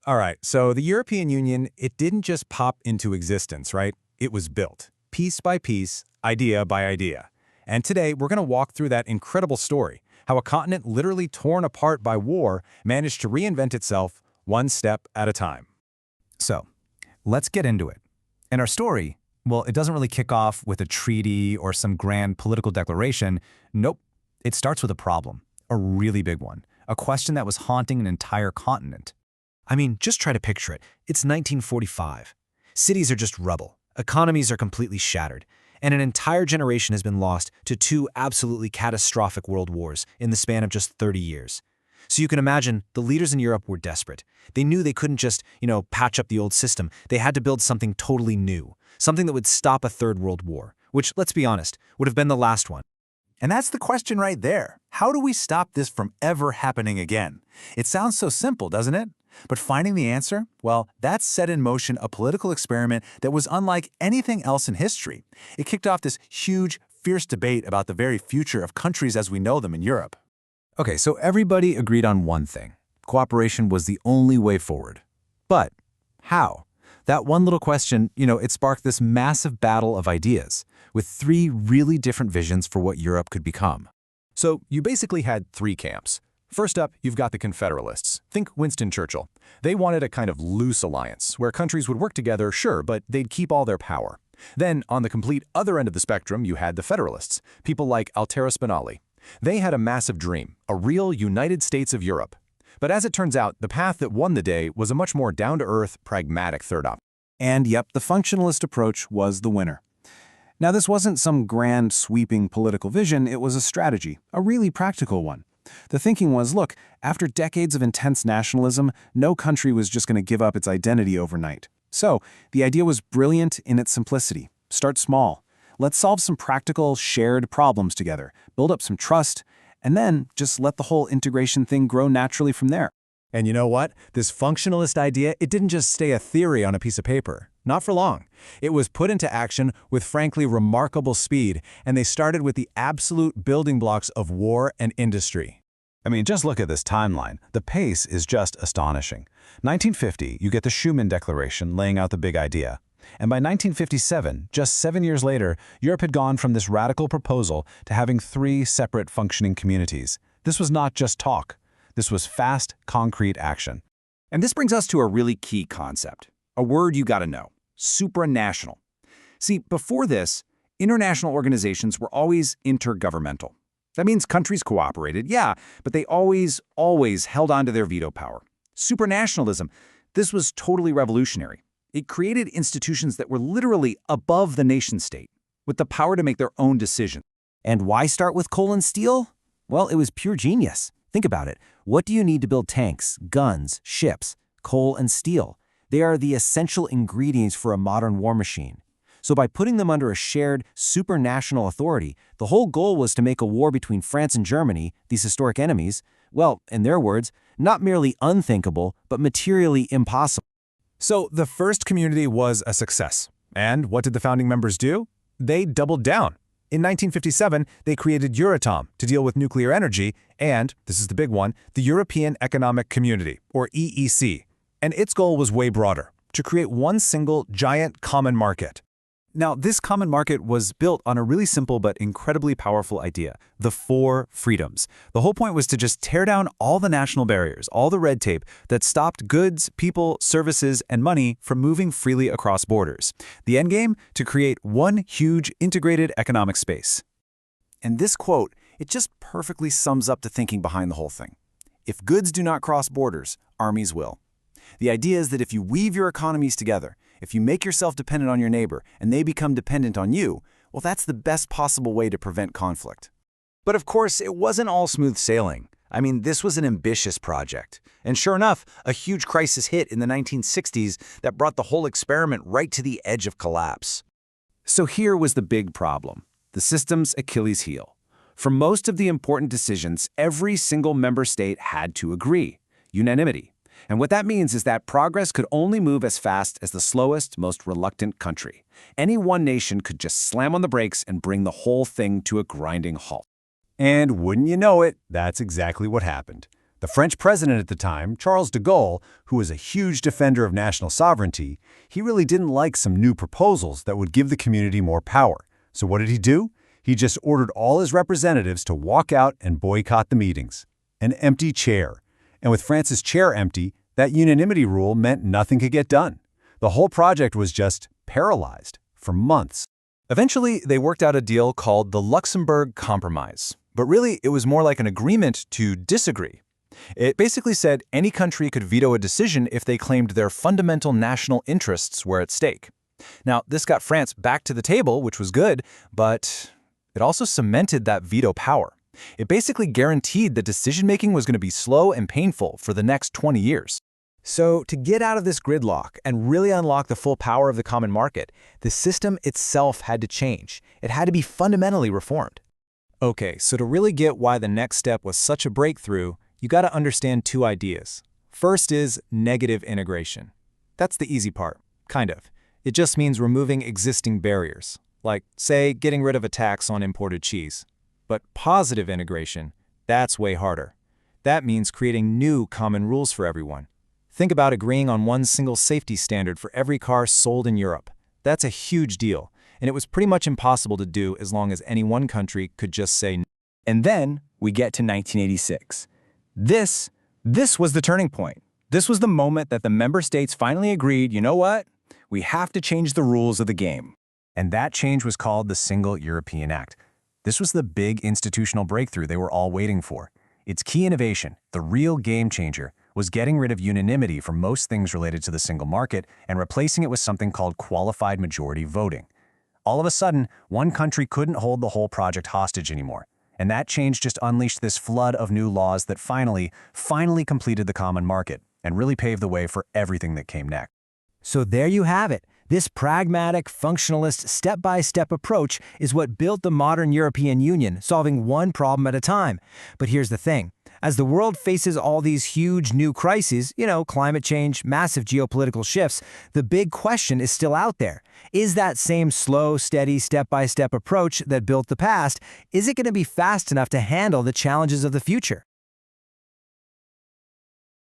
All right, so the European Union, it didn't just pop into existence, right? It was built, piece by piece, idea by idea. And today, we're going to walk through that incredible story, how a continent literally torn apart by war managed to reinvent itself one step at a time. So, let's get into it. And our story, well, it doesn't really kick off with a treaty or some grand political declaration. Nope. It starts with a problem, a really big one, a question that was haunting an entire continent. I mean, just try to picture it. It's 1945. Cities are just rubble. Economies are completely shattered. And an entire generation has been lost to two absolutely catastrophic world wars in the span of just 30 years. So you can imagine the leaders in Europe were desperate. They knew they couldn't just, patch up the old system. They had to build something totally new, something that would stop a third world war, which, let's be honest, would have been the last one. And that's the question right there. How do we stop this from ever happening again? It sounds so simple, doesn't it? But finding the answer, well, that set in motion a political experiment that was unlike anything else in history. It kicked off this huge, fierce debate about the very future of countries as we know them in Europe. Okay, so everybody agreed on one thing. Cooperation was the only way forward. But how? That one little question, it sparked this massive battle of ideas, with three really different visions for what Europe could become. So you basically had three camps. First up, you've got the Confederalists. Think Winston Churchill. They wanted a kind of loose alliance, where countries would work together, sure, but they'd keep all their power. Then, on the complete other end of the spectrum, you had the Federalists, people like Altero Spinelli. They had a massive dream, a real United States of Europe. But as it turns out, the path that won the day was a much more down-to-earth, pragmatic third option. And yep, the functionalist approach was the winner. Now, this wasn't some grand, sweeping political vision, it was a strategy, a really practical one. The thinking was, look, after decades of intense nationalism, no country was just going to give up its identity overnight. So, the idea was brilliant in its simplicity. Start small. Let's solve some practical, shared problems together, build up some trust, and then just let the whole integration thing grow naturally from there. And you know what? This functionalist idea, it didn't just stay a theory on a piece of paper. Not for long. It was put into action with frankly remarkable speed, and they started with the absolute building blocks of war and industry. I mean, just look at this timeline. The pace is just astonishing. 1950, you get the Schuman Declaration laying out the big idea. And by 1957, just 7 years later, Europe had gone from this radical proposal to having three separate functioning communities. This was not just talk. This was fast, concrete action. And this brings us to a really key concept, a word you gotta know: supranational. See, before this, international organizations were always intergovernmental. That means countries cooperated, yeah, but they always held on to their veto power. Supranationalism, this was totally revolutionary. It created institutions that were literally above the nation-state, with the power to make their own decisions. And why start with coal and steel? Well, it was pure genius. Think about it. What do you need to build tanks, guns, ships? Coal and steel. They are the essential ingredients for a modern war machine. So by putting them under a shared, supranational authority, the whole goal was to make a war between France and Germany, these historic enemies, well, in their words, not merely unthinkable, but materially impossible. So the first community was a success. And what did the founding members do? They doubled down. In 1957, they created Euratom to deal with nuclear energy and, this is the big one, the European Economic Community, or EEC. And its goal was way broader, to create one single, giant common market. Now, this common market was built on a really simple but incredibly powerful idea: the four freedoms. The whole point was to just tear down all the national barriers, all the red tape that stopped goods, people, services, and money from moving freely across borders. The endgame? To create one huge integrated economic space. And this quote, it just perfectly sums up the thinking behind the whole thing. If goods do not cross borders, armies will. The idea is that if you weave your economies together, if you make yourself dependent on your neighbor and they become dependent on you, well, that's the best possible way to prevent conflict. But of course, it wasn't all smooth sailing. I mean, this was an ambitious project. And sure enough, a huge crisis hit in the 1960s that brought the whole experiment right to the edge of collapse. So here was the big problem, the system's Achilles heel. For most of the important decisions, every single member state had to agree. Unanimity. And what that means is that progress could only move as fast as the slowest, most reluctant country. Any one nation could just slam on the brakes and bring the whole thing to a grinding halt. And wouldn't you know it, that's exactly what happened. The French president at the time, Charles de Gaulle, who was a huge defender of national sovereignty, he really didn't like some new proposals that would give the community more power. So what did he do? He just ordered all his representatives to walk out and boycott the meetings. An empty chair. And with France's chair empty, that unanimity rule meant nothing could get done. The whole project was just paralyzed for months. Eventually, they worked out a deal called the Luxembourg Compromise. But really, it was more like an agreement to disagree. It basically said any country could veto a decision if they claimed their fundamental national interests were at stake. Now, this got France back to the table, which was good, but it also cemented that veto power. It basically guaranteed that decision-making was going to be slow and painful for the next 20 years. So, to get out of this gridlock and really unlock the full power of the common market, the system itself had to change. It had to be fundamentally reformed. Okay, so to really get why the next step was such a breakthrough, you got to understand two ideas. First is negative integration. That's the easy part, kind of. It just means removing existing barriers, like, say, getting rid of a tax on imported cheese. But positive integration, that's way harder. That means creating new common rules for everyone. Think about agreeing on one single safety standard for every car sold in Europe. That's a huge deal, and it was pretty much impossible to do as long as any one country could just say no. And then we get to 1986. This was the turning point. This was the moment that the member states finally agreed, you know what? We have to change the rules of the game. And that change was called the Single European Act. This was the big institutional breakthrough they were all waiting for. Its key innovation, the real game changer, was getting rid of unanimity for most things related to the single market and replacing it with something called qualified majority voting. All of a sudden, one country couldn't hold the whole project hostage anymore. And that change just unleashed this flood of new laws that finally completed the common market and really paved the way for everything that came next. So there you have it. This pragmatic, functionalist, step-by-step approach is what built the modern European Union, solving one problem at a time. But here's the thing. As the world faces all these huge new crises, climate change, massive geopolitical shifts, the big question is still out there. Is that same slow, steady, step-by-step approach that built the past, is it going to be fast enough to handle the challenges of the future?